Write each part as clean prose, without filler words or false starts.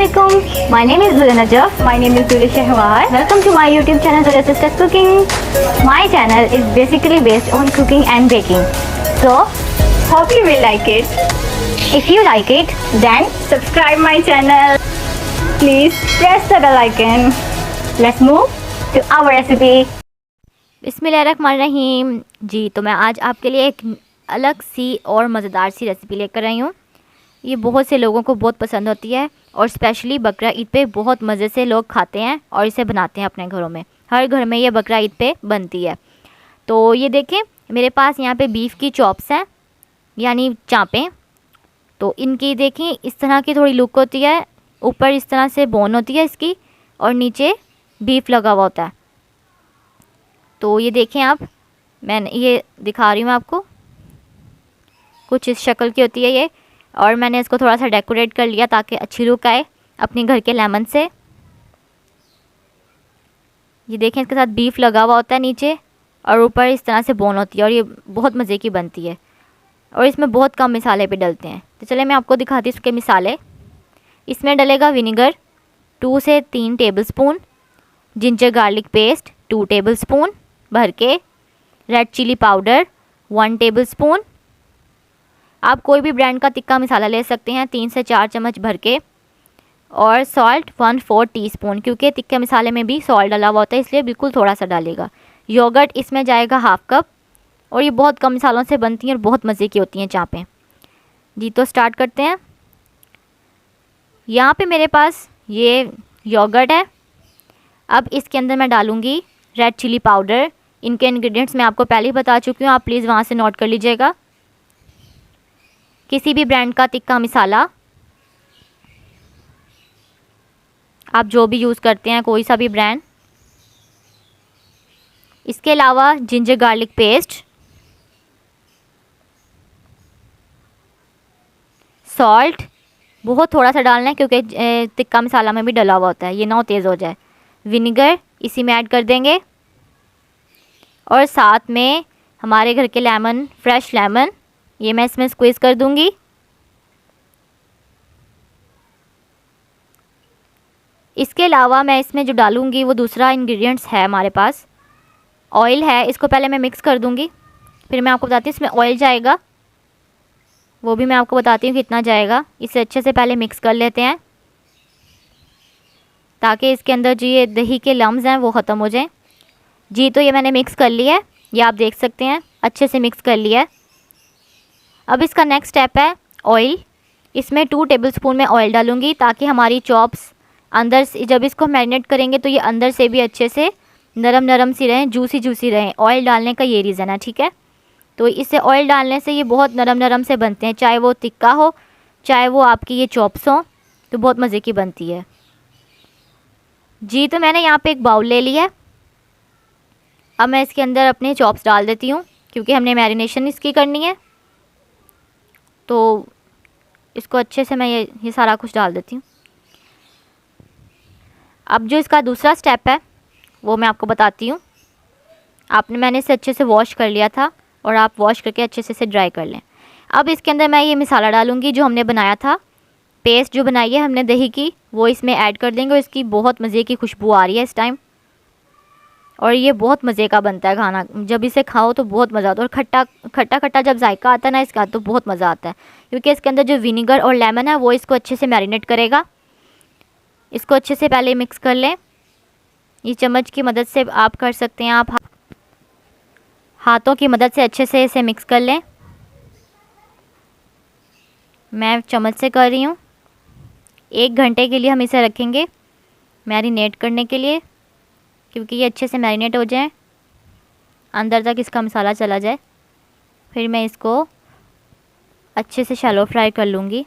Assalamualaikum. My name is Zula Najaf. My name is Zula Shahwar. Welcome to my YouTube channel Zula Sisters Cooking. My channel is basically based on cooking and baking. So, hope you will like it. If you like it, then subscribe my channel. Please press the bell icon. Let's move to our recipe. बिस्मिल्लाहिर्रहमानिर्रहीम। जी तो मैं आज आपके लिए एक अलग सी और मज़ेदार सी रेसिपी लेकर आई हूँ। ये बहुत से लोगों को बहुत पसंद होती है और स्पेशली बकरा ईद पे बहुत मज़े से लोग खाते हैं और इसे बनाते हैं अपने घरों में। हर घर में ये बकरा ईद पे बनती है। तो ये देखें, मेरे पास यहाँ पे बीफ की चॉप्स हैं, यानी चाँपें। तो इनकी देखें इस तरह की थोड़ी लुक होती है, ऊपर इस तरह से बोन होती है इसकी और नीचे बीफ लगा हुआ होता है। तो ये देखें आप, मैंने ये दिखा रही हूँ आपको, कुछ इस शक्ल की होती है ये। और मैंने इसको थोड़ा सा डेकोरेट कर लिया ताकि अच्छी लुक आए अपने घर के लेमन से। ये देखें, इसके साथ बीफ लगा हुआ होता है नीचे और ऊपर इस तरह से बोन होती है और ये बहुत मज़े की बनती है और इसमें बहुत कम मसाले पे डलते हैं। तो चले मैं आपको दिखाती हूँ इसके मसाले। इसमें डलेगा विनेगर 2 से 3 tablespoon, ginger garlic paste 2 tablespoon भर के, रेड चिली पाउडर 1 टेबलस्पून। आप कोई भी ब्रांड का तिक्का मसाला ले सकते हैं 3 से 4 चम्मच भर के, और सॉल्ट 1/4 टीस्पून, क्योंकि तिक्के मसाले में भी सॉल्ट डाला हुआ होता है इसलिए बिल्कुल थोड़ा सा डालेगा। योगर्ट इसमें जाएगा 1/2 कप और ये बहुत कम मसालों से बनती हैं और बहुत मज़े की होती हैं चाँपें। जी तो स्टार्ट करते हैं। यहाँ पे मेरे पास ये योगर्ट है। अब इसके अंदर मैं डालूँगी रेड चिली पाउडर। इनके इंग्रेडिएंट्स मैं आपको पहले ही बता चुकी हूँ, आप प्लीज़ वहाँ से नोट कर लीजिएगा। किसी भी ब्रांड का तिक्का मसाला आप जो भी यूज़ करते हैं, कोई सा भी ब्रांड। इसके अलावा जिंजर गार्लिक पेस्ट, सॉल्ट बहुत थोड़ा सा डालना है क्योंकि तिक्का मसाला में भी डला हुआ होता है, ये ना तेज़ हो जाए। विनेगर इसी में ऐड कर देंगे और साथ में हमारे घर के लेमन, फ्रेश लेमन, ये मैं इसमें स्क्वीज़ कर दूंगी। इसके अलावा मैं इसमें जो डालूंगी वो दूसरा इंग्रेडिएंट्स है हमारे पास, ऑयल है। इसको पहले मैं मिक्स कर दूंगी, फिर मैं आपको बताती हूँ इसमें ऑयल जाएगा, वो भी मैं आपको बताती हूँ कितना जाएगा। इसे अच्छे से पहले मिक्स कर लेते हैं ताकि इसके अंदर जो ये दही के लम्स हैं वो ख़त्म हो जाएं। जी तो ये मैंने मिक्स कर लिया है, ये आप देख सकते हैं अच्छे से मिक्स कर लिया है। अब इसका नेक्स्ट स्टेप है ऑयल। इसमें 2 टेबलस्पून में ऑयल डालूंगी ताकि हमारी चॉप्स अंदर से, जब इसको मैरिनेट करेंगे तो ये अंदर से भी अच्छे से नरम नरम सी रहें, जूसी जूसी रहें। ऑयल डालने का ये रीज़न है, ठीक है। तो इससे ऑयल डालने से ये बहुत नरम नरम से बनते हैं, चाहे वो तिक्का हो चाहे वो आपकी ये चॉप्स हों, तो बहुत मज़े की बनती है। जी तो मैंने यहाँ पे एक बाउल ले लिया है। अब मैं इसके अंदर अपने चॉप्स डाल देती हूँ क्योंकि हमने मैरिनेशन इसकी करनी है। तो इसको अच्छे से मैं ये सारा कुछ डाल देती हूँ। अब जो इसका दूसरा स्टेप है वो मैं आपको बताती हूँ। मैंने इसे अच्छे से वॉश कर लिया था और आप वॉश करके अच्छे से इसे ड्राई कर लें। अब इसके अंदर मैं ये मसाला डालूँगी जो हमने बनाया था, पेस्ट जो बनाई है हमने दही की, वो इसमें ऐड कर देंगे और इसकी बहुत मज़े की खुशबू आ रही है इस टाइम और ये बहुत मज़े का बनता है खाना। जब इसे खाओ तो बहुत मज़ा आता है और खट्टा खट्टा खट्टा जब जायका आता है ना इसका, तो बहुत मज़ा आता है क्योंकि इसके अंदर जो विनेगर और लेमन है वो इसको अच्छे से मैरिनेट करेगा। इसको अच्छे से पहले मिक्स कर लें। ये चम्मच की मदद से आप कर सकते हैं, आप हाथों की मदद से अच्छे से इसे मिक्स कर लें। मैं चम्मच से कर रही हूँ। 1 घंटे के लिए हम इसे रखेंगे मैरिनेट करने के लिए, क्योंकि ये अच्छे से मैरिनेट हो जाए, अंदर तक इसका मसाला चला जाए। फिर मैं इसको अच्छे से शैलो फ्राई कर लूँगी।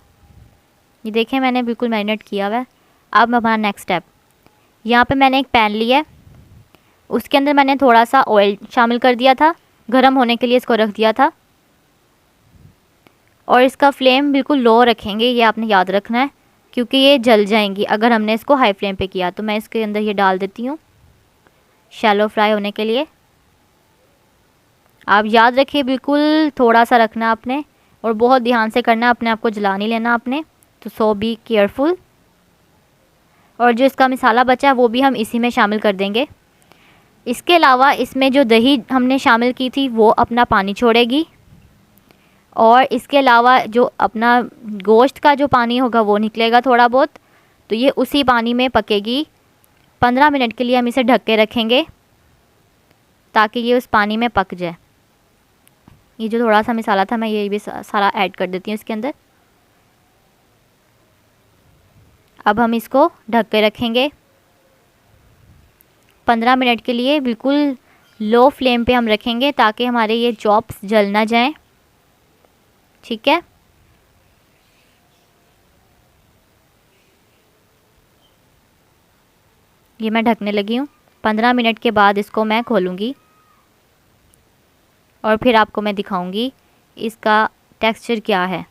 ये देखें मैंने बिल्कुल मैरिनेट किया हुआ है। अब हमारा नेक्स्ट स्टेप, यहाँ पे मैंने एक पैन लिया है, उसके अंदर मैंने थोड़ा सा ऑयल शामिल कर दिया था, गर्म होने के लिए इसको रख दिया था। और इसका फ्लेम बिल्कुल लो रखेंगे, ये आपने याद रखना है क्योंकि ये जल जाएंगी अगर हमने इसको हाई फ्लेम पे किया। तो मैं इसके अंदर ये डाल देती हूँ शैलो फ्राई होने के लिए। आप याद रखिए बिल्कुल थोड़ा सा रखना आपने और बहुत ध्यान से करना, अपने आप को जला नहीं लेना आपने। तो सो बी केयरफुल। और जो इसका मसाला बचा है वो भी हम इसी में शामिल कर देंगे। इसके अलावा इसमें जो दही हमने शामिल की थी वो अपना पानी छोड़ेगी, और इसके अलावा जो अपना गोश्त का जो पानी होगा वो निकलेगा थोड़ा बहुत, तो ये उसी पानी में पकेगी। 15 मिनट के लिए हम इसे ढक के रखेंगे ताकि ये उस पानी में पक जाए। ये जो थोड़ा सा मसाला था मैं ये भी सारा ऐड कर देती हूँ इसके अंदर। अब हम इसको ढक के रखेंगे 15 मिनट के लिए। बिल्कुल लो फ्लेम पे हम रखेंगे ताकि हमारे ये चॉप्स जल ना जाएं। ठीक है, ये मैं ढकने लगी हूँ। 15 मिनट के बाद इसको मैं खोलूँगी और फिर आपको मैं दिखाऊंगी इसका टेक्सचर क्या है।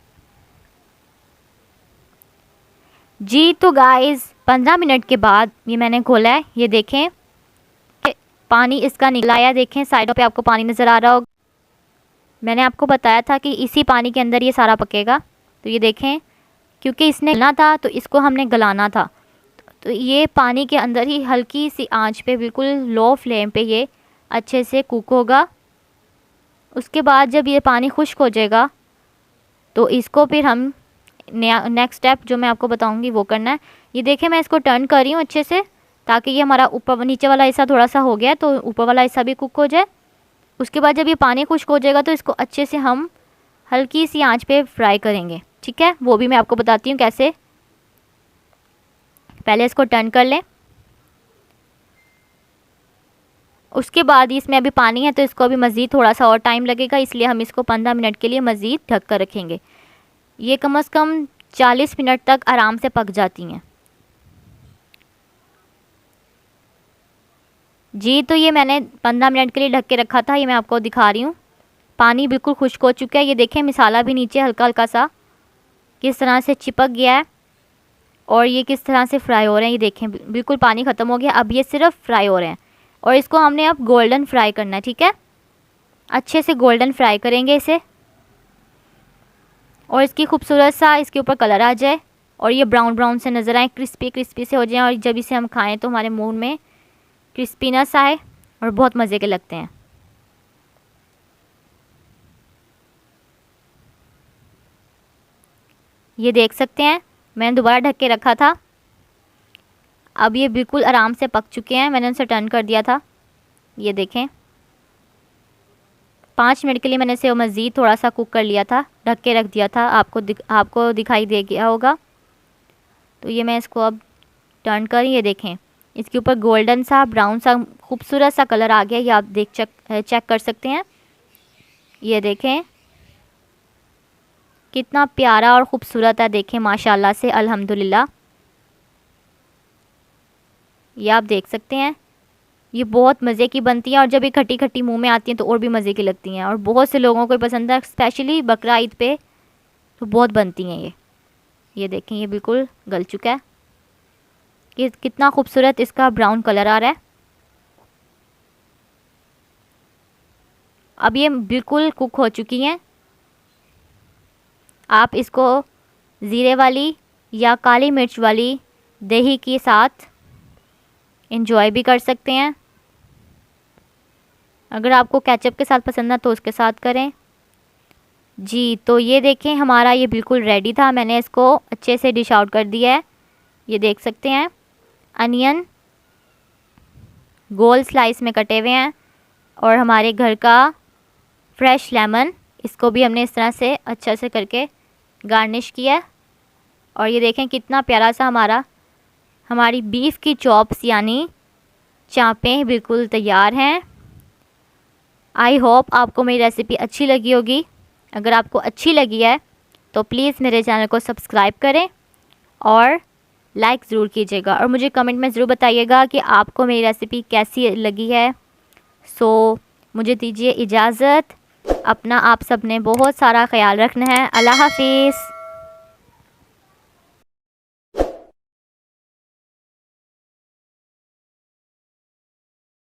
जी तो गाइस 15 मिनट के बाद ये मैंने खोला है। ये देखें पानी इसका निकला आया, देखें साइडों पे आपको पानी नज़र आ रहा होगा। मैंने आपको बताया था कि इसी पानी के अंदर ये सारा पकेगा। तो ये देखें, क्योंकि इसने गलना था तो इसको हमने गलाना था, तो ये पानी के अंदर ही हल्की सी आंच पे बिल्कुल लो फ्लेम पे ये अच्छे से कुक होगा। उसके बाद जब ये पानी खुश्क हो जाएगा तो इसको फिर हम नेक्स्ट स्टेप जो मैं आपको बताऊंगी वो करना है। ये देखें मैं इसको टर्न कर रही हूँ अच्छे से ताकि ये हमारा ऊपर नीचे वाला हिस्सा थोड़ा सा हो गया तो ऊपर वाला हिस्सा भी कुक हो जाए। उसके बाद जब ये पानी खुश्क हो जाएगा तो इसको अच्छे से हम हल्की सी आंच पे फ्राई करेंगे। ठीक है, वो भी मैं आपको बताती हूँ कैसे। पहले इसको टर्न कर लें, उसके बाद इसमें अभी पानी है तो इसको अभी मज़ीद थोड़ा सा और टाइम लगेगा, इसलिए हम इसको 15 मिनट के लिए मज़ीद ढक कर रखेंगे। ये कम से कम 40 मिनट तक आराम से पक जाती हैं। जी तो ये मैंने 15 मिनट के लिए ढक के रखा था, ये मैं आपको दिखा रही हूँ। पानी बिल्कुल खुश्क हो चुका है। ये देखें मसाला भी नीचे हल्का हल्का सा किस तरह से चिपक गया है और ये किस तरह से फ्राई हो रहे हैं। ये देखें बिल्कुल पानी ख़त्म हो गया, अब ये सिर्फ फ्राई हो रहे हैं और इसको हमने अब गोल्डन फ्राई करना है। ठीक है, अच्छे से गोल्डन फ्राई करेंगे इसे और इसकी खूबसूरत सा इसके ऊपर कलर आ जाए और ये ब्राउन ब्राउन से नज़र आए, क्रिस्पी क्रिस्पी से हो जाए और जब इसे हम खाएं तो हमारे मुंह में क्रिस्पीनेस आए और बहुत मज़े के लगते हैं। ये देख सकते हैं मैंने दोबारा ढक के रखा था, अब ये बिल्कुल आराम से पक चुके हैं। मैंने उनसे टर्न कर दिया था। ये देखें 5 मिनट के लिए मैंने इसे मज़ीद थोड़ा सा कुक कर लिया था, ढक के रख दिया था। आपको दिखाई दे गया होगा। तो ये मैं इसको अब टर्न करी, ये देखें इसके ऊपर गोल्डन सा ब्राउन सा खूबसूरत सा कलर आ गया। ये आप चेक कर सकते हैं। ये देखें कितना प्यारा और ख़ूबसूरत है, देखें माशाल्लाह से अल्हम्दुलिल्लाह। ये आप देख सकते हैं ये बहुत मज़े की बनती हैं और जब ये खट्टी खट्टी मुंह में आती हैं तो और भी मज़े की लगती हैं और बहुत से लोगों को पसंद है, स्पेशली बकरा ईद पे तो बहुत बनती हैं ये देखें ये बिल्कुल गल चुका है। ये कितना खूबसूरत इसका ब्राउन कलर आ रहा है। अब ये बिल्कुल कुक हो चुकी हैं। आप इसको ज़ीरे वाली या काली मिर्च वाली दही के साथ एंजॉय भी कर सकते हैं। अगर आपको केचप के साथ पसंद है तो उसके साथ करें। जी तो ये देखें हमारा ये बिल्कुल रेडी था। मैंने इसको अच्छे से डिश आउट कर दिया है। ये देख सकते हैं अनियन गोल स्लाइस में कटे हुए हैं और हमारे घर का फ्रेश लेमन, इसको भी हमने इस तरह से अच्छा से करके गार्निश किया। और ये देखें कितना प्यारा सा हमारी बीफ की चॉप्स यानी चाँपें बिल्कुल तैयार हैं। आई होप आपको मेरी रेसिपी अच्छी लगी होगी। अगर आपको अच्छी लगी है तो प्लीज़ मेरे चैनल को सब्सक्राइब करें और लाइक ज़रूर कीजिएगा और मुझे कमेंट में ज़रूर बताइएगा कि आपको मेरी रेसिपी कैसी लगी है। सो मुझे दीजिए इजाज़त। अपना आप सब ने बहुत सारा ख्याल रखना है। अल्लाह हाफिज़।